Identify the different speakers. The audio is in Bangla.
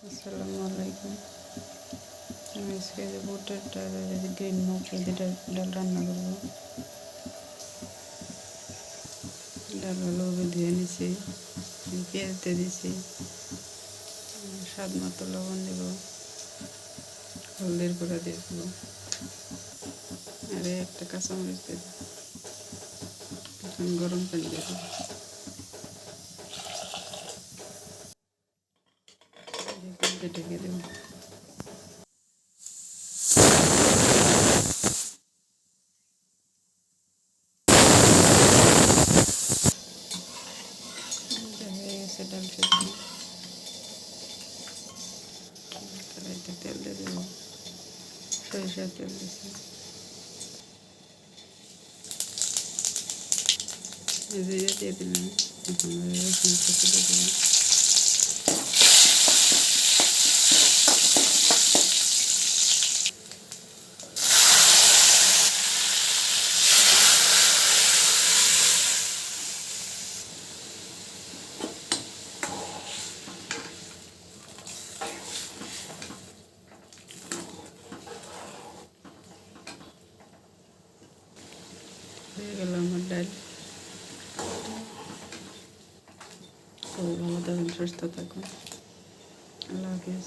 Speaker 1: আসসালামু আলাইকুম। আমি আজকে যে বুটের ডাল আর গ্রিন মুগ এই দুটা ডাল রান্না করবো। ডালগুলো ধুয়ে নিছি, পেঁয়াজ দিয়ে দিছি, স্বাদ মতো লবণ দেব, হলদির গুঁড়া দিয়ে দেবো, আর একটা কাঁচামরিচ দিয়ে দেবো। এখন গরম পানি দিয়ে দেবো, ঢেকে দেবো। হয়ে গেছে ডাল সেদ্ধ। কড়াইতে তেল দিয়ে দেবো, সরিষার তেল দিচ্ছি, জিরে দিয়ে দিলাম, এখন রসুন কুচি দিয়ে দিলাম। হয়ে গেল আমার ডাল। সবাই ভালো থাকুন, সুস্থ থাকুন। আল্লাহ হাফিজ।